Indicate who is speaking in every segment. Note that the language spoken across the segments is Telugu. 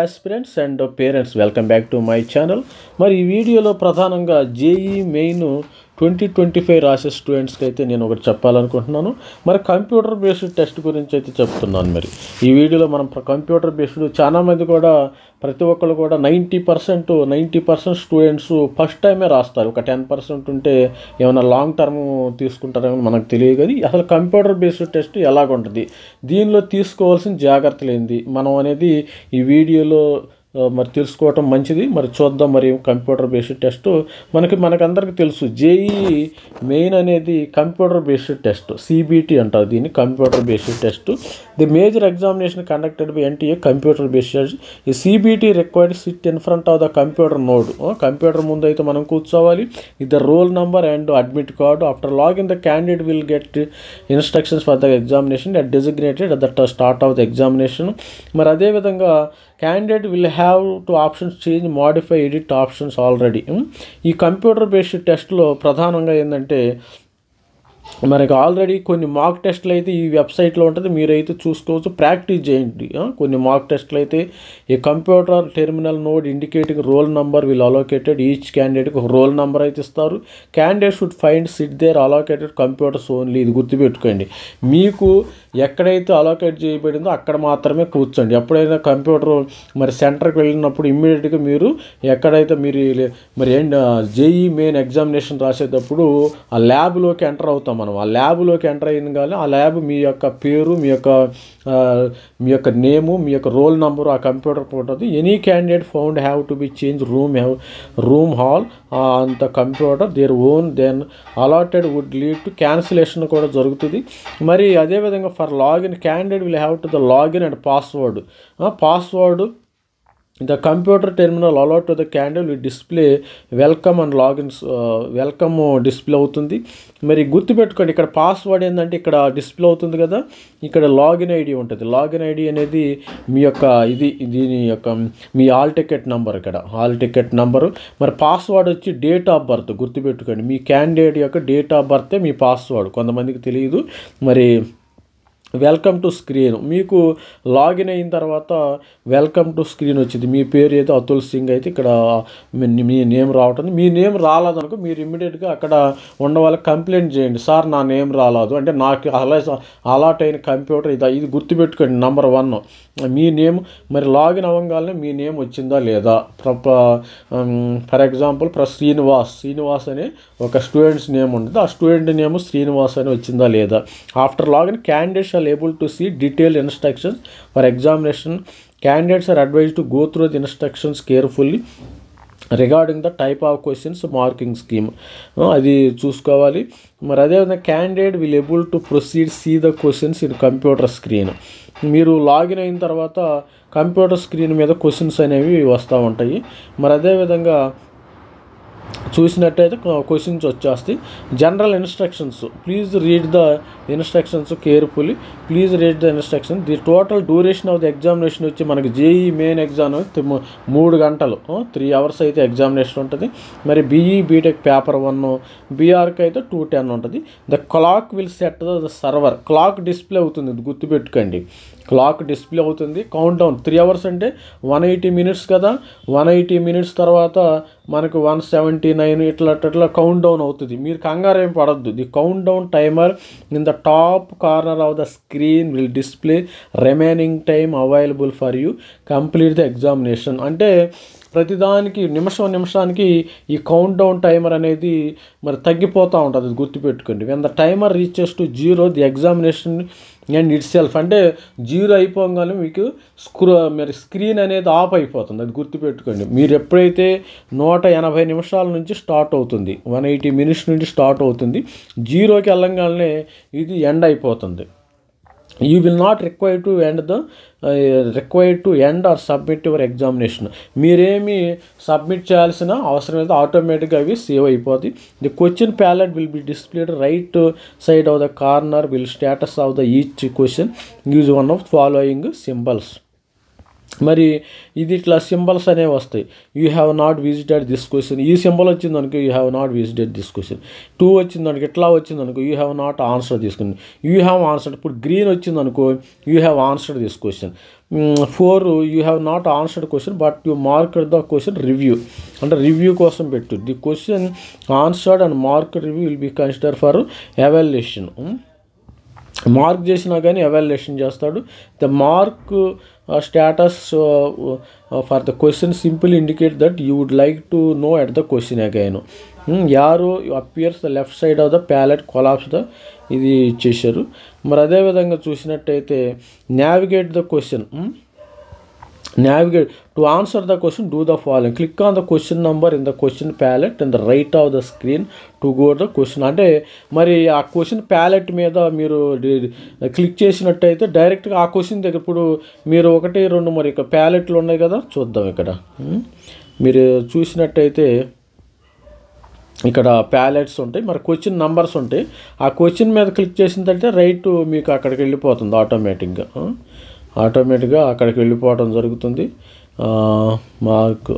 Speaker 1: aspirants and parents, welcome back to my channel. మరి ఈ వీడియోలో ప్రధానంగా జేఈ మెయిన్ 2025 రాసే స్టూడెంట్స్కి అయితే నేను ఒకటి చెప్పాలనుకుంటున్నాను. మరి కంప్యూటర్ బేస్డ్ టెస్ట్ గురించి అయితే చెప్తున్నాను. మరి ఈ వీడియోలో మనం కంప్యూటర్ బేస్డ్ చాలామంది కూడా ప్రతి ఒక్కరు కూడా 90% స్టూడెంట్స్ ఫస్ట్ టైమే రాస్తారు. ఒక 10% ఉంటే ఏమైనా లాంగ్ టర్మ్ తీసుకుంటారేమో మనకు తెలియదు. కానీ అసలు కంప్యూటర్ బేస్డ్ టెస్ట్ ఎలాగుంటుంది, దీనిలో తీసుకోవాల్సిన జాగ్రత్తలు ఏంది మనం అనేది ఈ వీడియోలో మరి తెలుసుకోవటం మంచిది. మరి చూద్దాం. మరి కంప్యూటర్ బేస్డ్ టెస్ట్ మనకందరికీ తెలుసు. జేఈ మెయిన్ అనేది కంప్యూటర్ బేస్డ్ టెస్ట్, సిబిటి అంటారు దీన్ని, computer based test. The major examination conducted by NTA computer based. ఈ CBT required sit in front of the computer node. Computer ముందు అయితే మనం కూర్చోవాలి. ఇది the roll number and admit card. After login the candidate will get instructions for the examination at designated at the start of the examination. మరి అదేవిధంగా candidate will have to options change, modify, edit options already. ఈ కంప్యూటర్ బేస్డ్ టెస్ట్లో ప్రధానంగా ఏంటంటే మనకి ఆల్రెడీ కొన్ని మాక్ టెస్ట్లు అయితే ఈ వెబ్సైట్లో ఉంటుంది, మీరైతే చూసుకోవచ్చు, ప్రాక్టీస్ చేయండి. కొన్ని మాక్ టెస్ట్లు అయితే ఈ computer terminal node indicating roll number will allocated each క్యాండిడేట్కి ఒక రోల్ నెంబర్ అయితే ఇస్తారు. Candidate should find sit their allocated computers only. ఇది గుర్తుపెట్టుకోండి, మీకు ఎక్కడైతే అలోకేట్ చేయబడిందో అక్కడ మాత్రమే కూర్చోండి. ఎప్పుడైనా కంప్యూటర్ మరి సెంటర్కి వెళ్ళినప్పుడు ఇమ్మీడియట్గా మీరు ఎక్కడైతే మీరు మరి జేఈ మెయిన్ ఎగ్జామినేషన్ రాసేటప్పుడు ఆ ల్యాబ్లోకి ఎంటర్ అవుతాం. మనం ఆ ల్యాబ్లోకి ఎంటర్ అయిన కానీ ఆ ల్యాబ్ మీ యొక్క పేరు, మీ యొక్క నేము, మీ యొక్క రోల్ నెంబరు ఆ కంప్యూటర్ ఉంటుంది. Any candidate found have to be change room hall అంత computer their own then allotted would lead to cancellation కూడా జరుగుతుంది. మరి అదేవిధంగా for login candidate will have to the login and password the computer terminal allowed to the candidate will display welcome and logins welcome display అవుతుంది. మరి గుర్తుపెట్టుకోండి, ఇక్కడ పాస్వర్డ్ ఏంటంటే ఇక్కడ డిస్ప్లే అవుతుంది కదా, ఇక్కడ లాగిన్ ఐడి ఉంటుంది. లాగిన్ ఐడి అనేది మీ యొక్క దీని యొక్క మీ హాల్ టికెట్ నెంబర్, ఇక్కడ హాల్ టికెట్ నెంబరు. మరి పాస్వర్డ్ వచ్చి డేట్ ఆఫ్ బర్త్. గుర్తుపెట్టుకోండి, మీ క్యాండిడేట్ యొక్క డేట్ ఆఫ్ బర్తే మీ పాస్వర్డ్, కొంతమందికి తెలియదు. మరి వెల్కమ్ టు స్క్రీన్, మీకు లాగిన్ అయిన తర్వాత వెల్కమ్ టు స్క్రీన్ వచ్చింది. మీ పేరు ఏదో అతుల్ సింగ్ అయితే ఇక్కడ మీ నేమ్ రావటం. మీ నేమ్ రాలేదనుకో మీరు ఇమ్మీడియట్గా అక్కడ ఉన్న వాళ్ళకి కంప్లైంట్ చేయండి, సార్ నా నేమ్ రాలేదు అంటే నాకు అలాట్ అయిన కంప్యూటర్ ఇది గుర్తుపెట్టుకోండి. నెంబర్ 1 మీ నేమ్. మరి లాగిన్ అవ్వగానే మీ నేమ్ వచ్చిందా లేదా. ఫర్ ఎగ్జాంపుల్ శ్రీనివాస్ అనే ఒక స్టూడెంట్స్ నేమ్ ఉంటుంది, ఆ స్టూడెంట్ నేమ్ శ్రీనివాస్ అని వచ్చిందా లేదా. After login candidates are able to see detailed instructions for examination. Candidates are advised to go through the instructions carefully regarding the type of questions, marking scheme అది చూసుకోవాలి. మరి అదేవిధంగా candidate will able to proceed see the questions in computer screen. మీరు లాగిన్ అయిన తర్వాత కంప్యూటర్ స్క్రీన్ మీద క్వశ్చన్స్ అనేవి వస్తూ ఉంటాయి. మరి అదేవిధంగా చూసినట్టయితే క్వశ్చన్స్ వచ్చేస్తాయి. General instructions, please read the instructions carefully. The total duration of the examination వచ్చి మనకి జేఈ మెయిన్ ఎగ్జామ్ 3 గంటలు, 3 hours అయితే ఎగ్జామినేషన్ ఉంటుంది. మరి బీఈ బీటెక్ పేపర్ 1, బీఆర్కి అయితే 210 ఉంటుంది. The clock will set the server. Clock display అవుతుంది, గుర్తుపెట్టుకోండి, క్లాక్ డిస్ప్లే అవుతుంది. కౌంట్ డౌన్ 3 hours అంటే 180 minutes కదా, 180 minutes తర్వాత మనకు 179 ఇట్లా కౌంట్ డౌన్ అవుతుంది. మీరు కంగారు ఏం పడద్దు. The count down timer in the top corner of the screen will display remaining time available for you complete the examination. అంటే ప్రతిదానికి నిమిషానికి ఈ కౌంట్ డౌన్ టైమర్ అనేది మరి తగ్గిపోతూ ఉంటుంది, గుర్తుపెట్టుకోండి. When the timer reaches to 0 the examination and it self, అంటే 0 అయిపోగానే మీకు మరి స్క్రీన్ అనేది ఆఫ్ అయిపోతుంది, అది గుర్తుపెట్టుకోండి. మీరు ఎప్పుడైతే 180 నిమిషాల నుంచి స్టార్ట్ అవుతుంది, 180 minutes నుంచి స్టార్ట్ అవుతుంది, 0కి వెళ్ళగానే ఇది ఎండ్ అయిపోతుంది. You will not require to end or submit your examination. మీరేమి సబ్మిట్ చేయాల్సిన అవసరం లేదు, ఆటోమేటిక్గా అవి సేవ్ అయిపోతాయి. The question palette will be displayed right side of the corner will status of the each question use one of following symbols. మరి ఇది ఇట్లా సింబల్స్ అనేవి వస్తాయి. You have not visited this question, ఈ సింబల్ వచ్చింది అనుకో you have not visited this question. 2 వచ్చింది అనుకో ఇట్లా వచ్చింది అనుకో యూ హ్యావ్ నాట్ ఆన్సర్ తీసుకుంది. యూ హ్యావ్ ఆన్సర్డ్, ఇప్పుడు గ్రీన్ వచ్చింది అనుకో you have answered this question. 4 you have not answered question but you marked the question review, అంటే రివ్యూ కోసం పెట్టు. The question answered and marked review will be consider for evaluation. Mark చేసినా కానీ ఎవాల్యుయేషన్ చేస్తాడు. The mark status for the question simple indicate that you would like to know at the question again. Arrow appears the left side of the palette collapse the, ఇది ఇచ్చేశారు. మరి అదేవిధంగా చూసినట్టయితే navigate the question, navigate to answer the question, do the following. Click on the question number in the question palette and the right of the screen to go to the question. అంటే మరి ఆ క్వశ్చన్ ప్యాలెట్ మీద మీరు క్లిక్ చేసినట్టయితే డైరెక్ట్గా ఆ క్వశ్చన్ దగ్గర, ఇప్పుడు మీరు 1, 2 మరి ఇక్కడ ప్యాలెట్లు ఉన్నాయి కదా, చూద్దాం. ఇక్కడ మీరు చూసినట్టయితే ఇక్కడ ప్యాలెట్స్ ఉంటాయి, మరి క్వశ్చన్ నంబర్స్ ఉంటాయి. ఆ క్వశ్చన్ మీద క్లిక్ చేసినట్టయితే రైట్ మీకు అక్కడికి వెళ్ళిపోతుంది ఆటోమేటిక్గా అక్కడికి వెళ్ళిపోవడం జరుగుతుంది. మాకు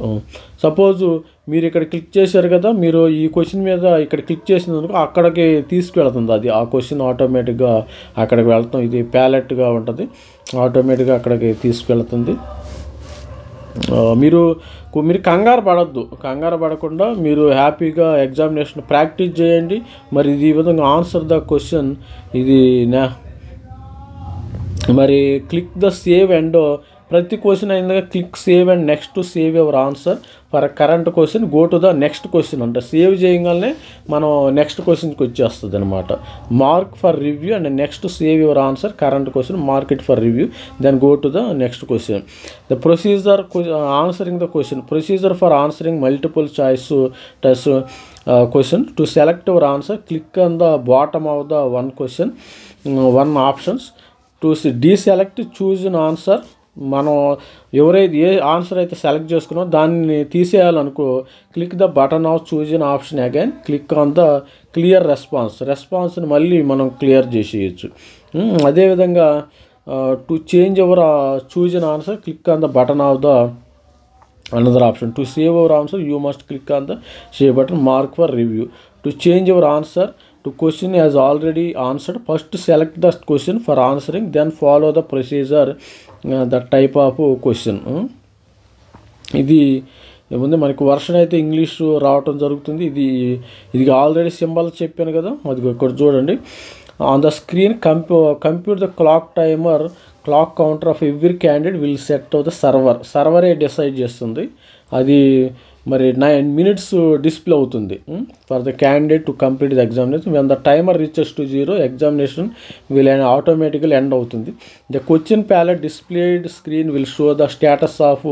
Speaker 1: సపోజు మీరు ఇక్కడ క్లిక్ చేశారు కదా, మీరు ఈ క్వశ్చన్ మీద ఇక్కడ క్లిక్ చేసినందుకు అక్కడికి తీసుకువెళ్తుంది అది, ఆ క్వశ్చన్ ఆటోమేటిక్గా అక్కడికి వెళ్తాం. ఇది ప్యాలెట్గా ఉంటుంది, ఆటోమేటిక్గా అక్కడికి తీసుకెళ్తుంది. మీరు కంగారు పడకుండా మీరు హ్యాపీగా ఎగ్జామినేషన్ ప్రాక్టీస్ చేయండి. మరి ఇది ఈ విధంగా ఆన్సర్ ద క్వశ్చన్, ఇది మరి క్లిక్ ద సేవ్ అండ్ ప్రతి క్వశ్చన్ అయిందిగా click save and next to save your answer for current question, go to the next question. అంటే సేవ్ చేయగానే మనం నెక్స్ట్ క్వశ్చన్కి వచ్చేస్తుంది అనమాట. Mark for review and next save your answer current question, mark it for review, then go to the next question. The procedure answering the question, procedure for answering multiple choice test question. To select your answer click on the bottom of the one question, 1 options. To deselect choose an answer, మనం ఎవరైతే ఏ ఆన్సర్ అయితే సెలెక్ట్ చేసుకున్నామో దాన్ని తీసేయాలనుకో click the button of choose an option again, click on the clear రెస్పాన్స్ని మళ్ళీ మనం క్లియర్ చేసేయచ్చు. అదేవిధంగా to change our choose an answer click on the button of the another option. To save our answer you must click on the save button, mark for review. To change your answer to question as already answered, first select the question for answering, then follow the procedure, the type of question. ఇది ముందు మనకు వర్షన్ అయితే ఇంగ్లీష్ రావటం జరుగుతుంది. ఇది ఆల్రెడీ సింబల్ చెప్పాను కదా, అది ఇక్కడ చూడండి. On the screen compute the clock timer, clock counter of every candidate will set off the సర్వరే డిసైడ్ చేస్తుంది. అది మరి 9 minutes డిస్ప్లే అవుతుంది for the candidate to complete the examination. When the timer reaches to 0 examination will automatically end అవుతుంది. The question palette displayed screen will show the status of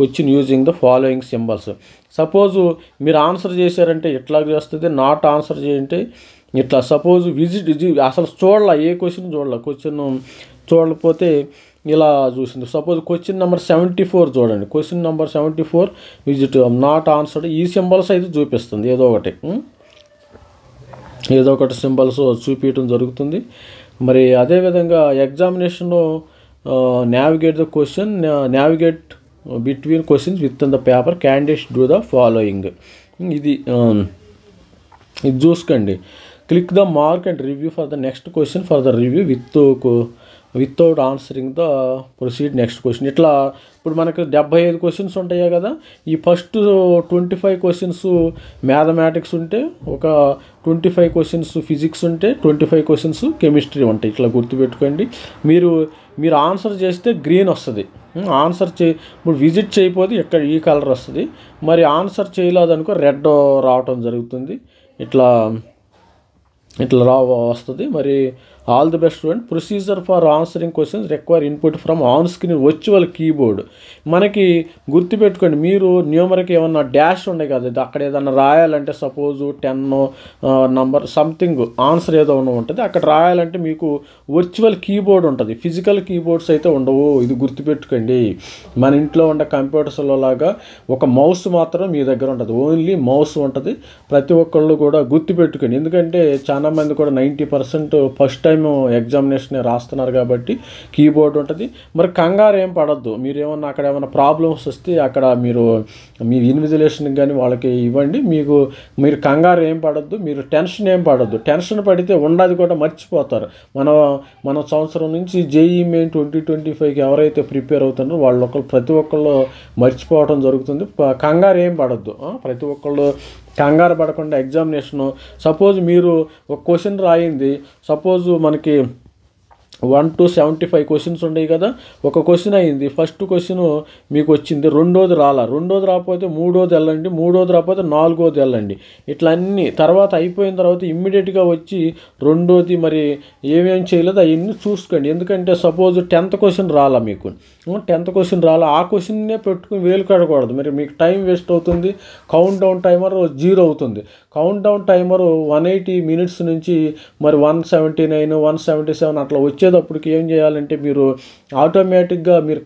Speaker 1: question using the following symbols. Suppose మీరు ఆన్సర్ చేశారంటే ఇట్లా చేస్తుంది, నాట్ ఆన్సర్ చేయంటే ఇట్లా. సపోజ్ అసలు ఏ క్వశ్చన్ చూడలేకపోతే ఇలా చూసింది. సపోజ్ క్వశ్చన్ నెంబర్ 74 చూడండి, question number 74 visit not answered, ఈ సింబల్స్ అయితే చూపిస్తుంది, ఏదో ఒకటి సింబల్స్ చూపించడం జరుగుతుంది. మరి అదేవిధంగా ఎగ్జామినేషన్లో navigate the question, navigate between questions with in the paper, candidates do the following. ఇది చూసుకోండి. Click the mark and review for the next question for the review without answering the proceed next question. ఇట్లా ఇప్పుడు మనకు 75 క్వశ్చన్స్ ఉంటాయా కదా, ఈ ఫస్ట్ 25 క్వశ్చన్స్ మ్యాథమెటిక్స్ ఉంటే, ఒక 25 క్వశ్చన్స్ ఫిజిక్స్ ఉంటే, 25 క్వశ్చన్స్ కెమిస్ట్రీ ఉంటాయి. ఇట్లా గుర్తుపెట్టుకోండి. మీరు ఆన్సర్ చేస్తే గ్రీన్ వస్తుంది, ఇప్పుడు విజిట్ చేయకపోతే ఇక్కడ ఈ కలర్ వస్తుంది. మరి ఆన్సర్ చేయలేదనుకో రెడ్ రావటం జరుగుతుంది. ఇట్లా వస్తుంది. మరి all the best student. Procedure for answering questions require input from on screen virtual keyboard. మనకి గుర్తుపెట్టుకోండి, మీరు న్యూమర్కి ఏమన్నా డాష్ ఉన్నాయి కదా, అక్కడ ఏదన్నా రాయాలంటే సపోజ్ 10 నంబర్ సంథింగ్ ఆన్సర్ ఏదో ఉంటుంది, అక్కడ రాయాలంటే మీకు వర్చువల్ కీబోర్డ్ ఉంటుంది, ఫిజికల్ కీబోర్డ్స్ అయితే ఉండవు. ఇది గుర్తుపెట్టుకోండి. మన ఇంట్లో ఉండే కంప్యూటర్స్లో లాగా ఒక మౌస్ మాత్రం మీ దగ్గర ఉంటుంది, ఓన్లీ మౌస్ ఉంటుంది. ప్రతి ఒక్కళ్ళు కూడా గుర్తుపెట్టుకోండి, ఎందుకంటే చాలామంది కూడా 90% ఫస్ట్ టైం టైం ఎగ్జామినేషన్ రాస్తున్నారు కాబట్టి కీబోర్డ్ ఉంటుంది. మరి కంగారు ఏం పడద్దు. మీరు ఏమన్నా అక్కడ ఏమైనా ప్రాబ్లమ్స్ వస్తే అక్కడ మీరు మీ ఇన్విజిలేషన్కి కానీ వాళ్ళకి ఇవ్వండి. మీరు కంగారు ఏం పడద్దు, మీరు టెన్షన్ ఏం పడద్దు. టెన్షన్ పడితే ఉన్నది కూడా మర్చిపోతారు. మన సంవత్సరం నుంచి జేఈ మెయిన్ 2025కి ఎవరైతే ప్రిపేర్ అవుతున్నారో ప్రతి ఒక్కళ్ళు మర్చిపోవడం జరుగుతుంది. కంగారు ఏం పడద్దు. ప్రతి ఒక్కళ్ళు కంగారు పడకుండా ఎగ్జామినేషను సపోజ్ మీరు ఒక క్వశ్చన్ రాయింది, సపోజ్ మనకి 1 to 75 క్వశ్చన్స్ ఉన్నాయి కదా. ఒక క్వశ్చన్ అయింది, ఫస్ట్ క్వశ్చన్ మీకు వచ్చింది, రెండోది రాకపోతే మూడోది వెళ్ళండి, మూడోది రాకపోతే నాలుగోది వెళ్ళండి. ఇట్లా అన్నీ తర్వాత అయిపోయిన తర్వాత ఇమ్మీడియట్గా వచ్చి రెండోది మరి ఏమేం చేయలేదు అవన్నీ చూసుకోండి. ఎందుకంటే సపోజ్ 10th క్వశ్చన్ రాలా, మీకు 10th క్వశ్చన్ రాలా, ఆ క్వశ్చన్నే పెట్టుకుని వేలు కడకూడదు. మరి మీకు టైం వేస్ట్ అవుతుంది. కౌంట్ డౌన్ టైమర్ 0 అవుతుంది. కౌంట్ డౌన్ టైమరు 180 minutes నుంచి మరి 179, 177 అట్లా వచ్చేటప్పటికి ఏం చేయాలంటే మీరు ఆటోమేటిక్గా మీరు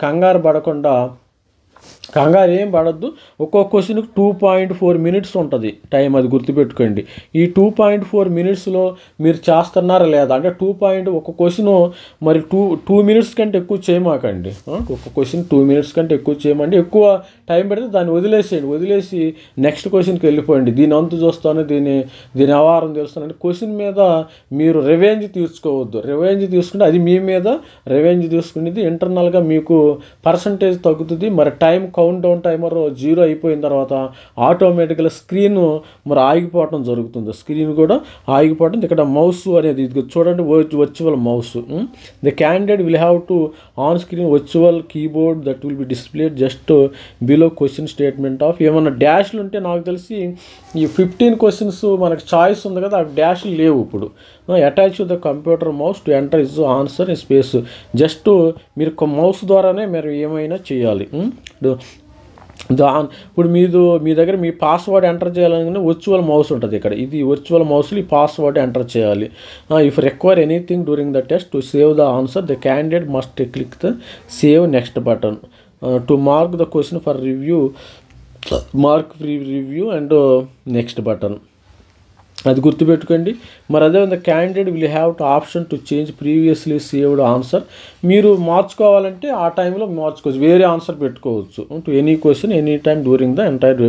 Speaker 1: కంగారు ఏం పడద్దు. ఒక్కొక్క క్వశ్చన్కి 2.4 minutes ఉంటుంది టైం, అది గుర్తుపెట్టుకోండి. ఈ 2.4 minutesలో మీరు చేస్తున్నారా లేదా అంటే ఒక క్వశ్చన్ మరి 2 minutes కంటే ఎక్కువ చేయమాకండి. ఒక క్వశ్చన్ 2 minutes కంటే ఎక్కువ చేయమండి. ఎక్కువ టైం పెడితే దాన్ని వదిలేసి నెక్స్ట్ క్వశ్చన్కి వెళ్ళిపోండి. దీని అంతు చూస్తాను, దీని వ్యవహారం తెలుస్తానంటే క్వశ్చన్ మీద మీరు రివెంజ్ తీసుకోవద్దు. రివెంజ్ తీసుకుంటే అది మీ మీద రివెంజ్ తీసుకునేది ఇంటర్నల్గా మీకు పర్సంటేజ్ తగ్గుతుంది. మరి టైం కౌంట్ డౌన్ టైమర్ 0 అయిపోయిన తర్వాత ఆటోమేటిక్గా స్క్రీన్ మరి ఆగిపోవటం జరుగుతుంది. స్క్రీన్ కూడా ఆగిపోవటం. ఇక్కడ మౌస్ అనేది ఇది చూడండి, virtual mouse. The candidate will have to on screen virtual keyboard that will be displayed just below question statement of. ఏమన్నా డాష్లు ఉంటే నాకు తెలిసి ఈ 15 క్వశ్చన్స్ మనకు చాయిస్ ఉంది కదా, ఆ డాష్లు లేవు ఇప్పుడు. Attach the computer mouse to enter is answer in space. Just మీరు మౌస్ ద్వారానే మీరు ఏమైనా చేయాలి. ఇప్పుడు మీ దగ్గర మీ పాస్వర్డ్ ఎంటర్ చేయాలని వర్చువల్ మౌస్ ఉంటుంది ఇక్కడ. ఇది వర్చువల్ మౌస్లో ఈ పాస్వర్డ్ ఎంటర్ చేయాలి. If require anything during the test to save the answer the candidate must click the save next button to mark the question for review, mark free review and next button. అది గుర్తుపెట్టుకోండి. మరి అదే the candidate will have to option to change previously saved answer. మీరు మార్చుకోవాలంటే ఆ టైంలో మార్చుకోవచ్చు, వేరే ఆన్సర్ పెట్టుకోవచ్చు to any question any time during the entire.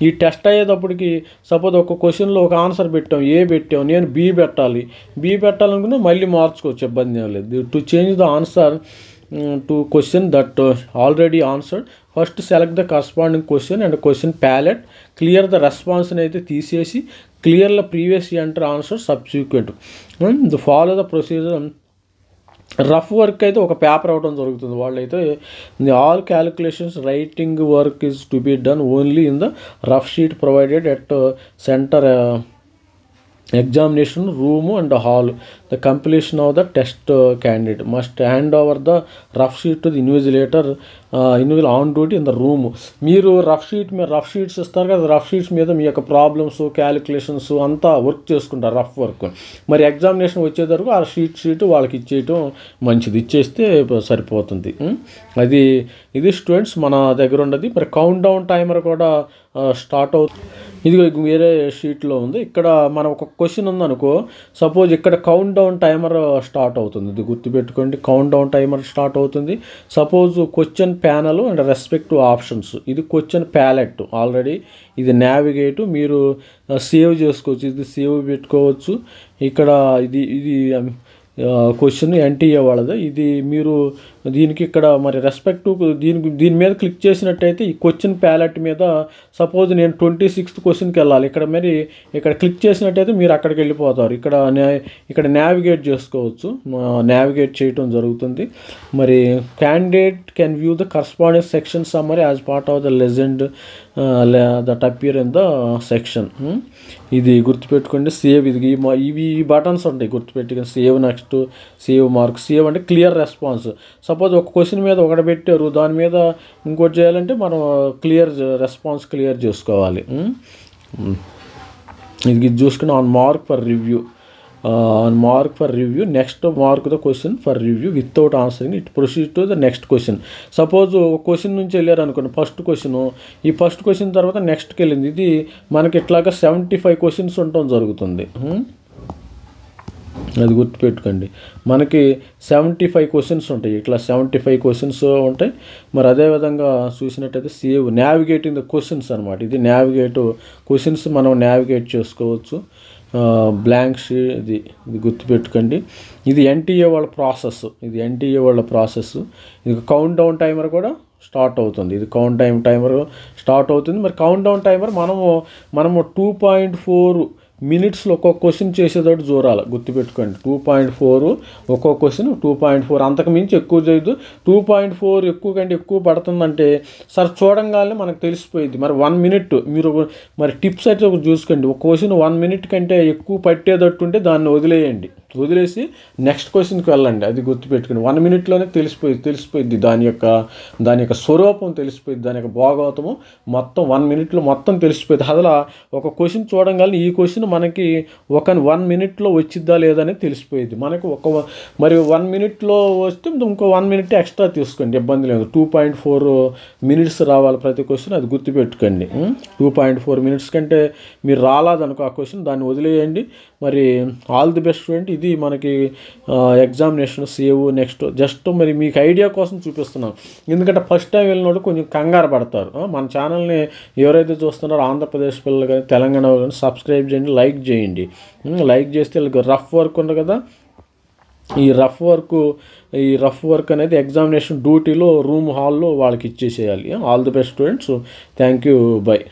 Speaker 1: ఈ టెస్ట్ అయ్యేటప్పటికి సపోజ్ ఒక క్వశ్చన్లో ఒక ఆన్సర్ పెట్టాం, ఏ పెట్టాం, నేను బి పెట్టాలనుకున్నా మళ్ళీ మార్చుకోవచ్చు, ఇబ్బంది ఏం లేదు. To change the answer to question that already answered first select the corresponding question and question palette. Clear the రెస్పాన్స్ని అయితే తీసేసి clear the previous enter answer subsequent. The follow the procedure. Rough work అయితే ఒక పేపర్ అవ్వడం జరుగుతుంది. వాళ్ళైతే all calculations writing work is to be done only in the rough sheet provided at centre examination room and hall. The completion of the test candidate must hand over the rough sheet to the invigilator on duty in the room. మీరు రఫ్ షీట్స్ ఇస్తారు కదా, రఫ్ షీట్స్ మీద మీ యొక్క ప్రాబ్లమ్స్, క్యాలిక్యులేషన్స్ అంతా వర్క్ చేసుకుంటారు, రఫ్ వర్క్. మరి ఎగ్జామినేషన్ వచ్చేటరకు ఆ షీట్ వాళ్ళకి ఇచ్చేయటం మంచిది, ఇచ్చేస్తే సరిపోతుంది. ఇది స్టూడెంట్స్ మన దగ్గర ఉన్నది. మరి కౌంట్ డౌన్ టైమర్ కూడా స్టార్ట్ అవుతుంది. ఇది వేరే షీట్లో ఉంది. ఇక్కడ మనం ఒక క్వశ్చన్ ఉందనుకో, సపోజ్ ఇక్కడ కౌంట్ డౌన్ టైమర్ స్టార్ట్ అవుతుంది. ఇది గుర్తుపెట్టుకోండి, కౌంట్ డౌన్ టైమర్ స్టార్ట్ అవుతుంది. Suppose question panel and respective options. ఇది క్వశ్చన్ ప్యాలెట్ ఆల్రెడీ, ఇది నావిగేట్, మీరు సేవ్ చేసుకోవచ్చు, ఇది సేవ్ పెట్టుకోవచ్చు. ఇక్కడ ఇది క్వశ్చన్ ఎన్టీఏ వాళ్ళది. ఇది మీరు దీనికి ఇక్కడ మరి రెస్పెక్టివ్ దీని మీద క్లిక్ చేసినట్టయితే ఈ క్వశ్చన్ ప్యాలెట్ మీద సపోజ్ నేను 26th క్వశ్చన్కి వెళ్ళాలి, ఇక్కడ క్లిక్ చేసినట్టయితే మీరు అక్కడికి వెళ్ళిపోతారు. ఇక్కడ నావిగేట్ చేసుకోవచ్చు, నావిగేట్ చేయటం జరుగుతుంది. మరి candidate can view the corresponding section summary as part of the legend that appear in the section. ఇది గుర్తుపెట్టుకోండి. సేవ్, ఇవి బటన్స్ ఉంటాయి గుర్తుపెట్టుకోండి. Save next, save mark. Save అంటే క్లియర్ రెస్పాన్స్. సపోజ్ ఒక క్వశ్చన్ మీద ఒకటి పెట్టారు, దాని మీద ఇంకోటి చేయాలంటే మనం రెస్పాన్స్ క్లియర్ చేసుకోవాలి. ఇది చూసుకుని on mark for review next mark the question for review without answering it proceed to the next question. Suppose ఒక క్వశ్చన్ నుంచి వెళ్ళారు అనుకోండి, ఫస్ట్ క్వశ్చన్, ఈ ఫస్ట్ క్వశ్చన్ తర్వాత నెక్స్ట్కి వెళ్ళింది. ఇది మనకి ఇట్లాగా 75 క్వశ్చన్స్ ఉండటం జరుగుతుంది. అది గుర్తుపెట్టుకోండి. మనకి 75 క్వశ్చన్స్ ఉంటాయి, ఇట్లా 75 క్వశ్చన్స్ ఉంటాయి. మరి అదేవిధంగా చూసినట్టయితే సేవ్ నావిగేటింగ్ ద క్వశ్చన్స్ అనమాట. ఇది నావిగేట్ క్వశ్చన్స్ మనం నావిగేట్ చేసుకోవచ్చు. బ్లాంక్ షీట్ ఇది గుర్తుపెట్టుకోండి. ఇది ఎన్టీఏ వాళ్ళ ప్రాసెస్, ఇది కౌంట్ డౌన్ టైమర్ కూడా స్టార్ట్ అవుతుంది. ఇది కౌంట్ టైమర్ స్టార్ట్ అవుతుంది. మరి కౌంట్ డౌన్ టైమర్ మనము 2.4 మినిట్స్లో ఒక్కొక్క క్వశ్చన్ చేసేటట్టు చూడాలి. గుర్తుపెట్టుకోండి, 2.4 ఒక్కొక్క క్వశ్చన్ 2.4, అంతకు మించి ఎక్కువ చేయదు. 2.4 ఎక్కువ కంటే ఎక్కువ పడుతుందంటే సార్ చూడంగానే మనకు తెలిసిపోయింది. మరి 1 మినిట్ మీరు మరి టిప్స్ అయితే ఒకటి చూసుకోండి. ఒక క్వశ్చన్ 1 మినిట్ కంటే ఎక్కువ పట్టేటట్టు ఉంటే దాన్ని వదిలేసి నెక్స్ట్ క్వశ్చన్కి వెళ్ళండి. అది గుర్తుపెట్టుకోండి. 1 మినిట్లోనే తెలిసిపోయింది దాని యొక్క స్వరూపం తెలిసిపోయింది, దాని యొక్క భాగవతము మొత్తం 1 మినిట్లో మొత్తం తెలిసిపోయింది. అసలు ఒక క్వశ్చన్ చూడంగానే ఈ క్వశ్చన్ మనకి 1 మినిట్లో వచ్చిద్దా లేదా అనేది తెలిసిపోయింది. మనకు మరి 1 మినిట్లో వస్తే ఇంకో 1 మినిట్ ఎక్స్ట్రా తీసుకోండి, ఇబ్బంది లేదు. 2.4 మినిట్స్ రావాలి ప్రతి క్వశ్చన్, అది గుర్తుపెట్టుకోండి. 2.4 మినిట్స్ కంటే మీరు రాలేదనుకో ఆ క్వశ్చన్, దాన్ని వదిలేయండి. మరి ఆల్ ది బెస్ట్ స్టూడెంట్. ఇది మనకి ఎగ్జామినేషన్ సేవ్ నెక్స్ట్ జస్ట్ మరి మీకు ఐడియా కోసం చూపిస్తున్నాం. ఎందుకంటే ఫస్ట్ టైం వెళ్ళినోడు కొంచెం కంగారు పడతారు. మన ఛానల్ని ఎవరైతే చూస్తున్నారో ఆంధ్రప్రదేశ్ పిల్లలు కానీ తెలంగాణ వాళ్ళు కానీ సబ్స్క్రైబ్ చేయండి, లైక్ చేయండి. లైక్ చేస్తే రఫ్ వర్క్ ఉంది కదా, ఈ రఫ్ వర్క్ అనేది ఎగ్జామినేషన్ డ్యూటీలో రూమ్ హాల్లో వాళ్ళకి ఇచ్చేసేయాలి. All the best students. Thank you. Bye.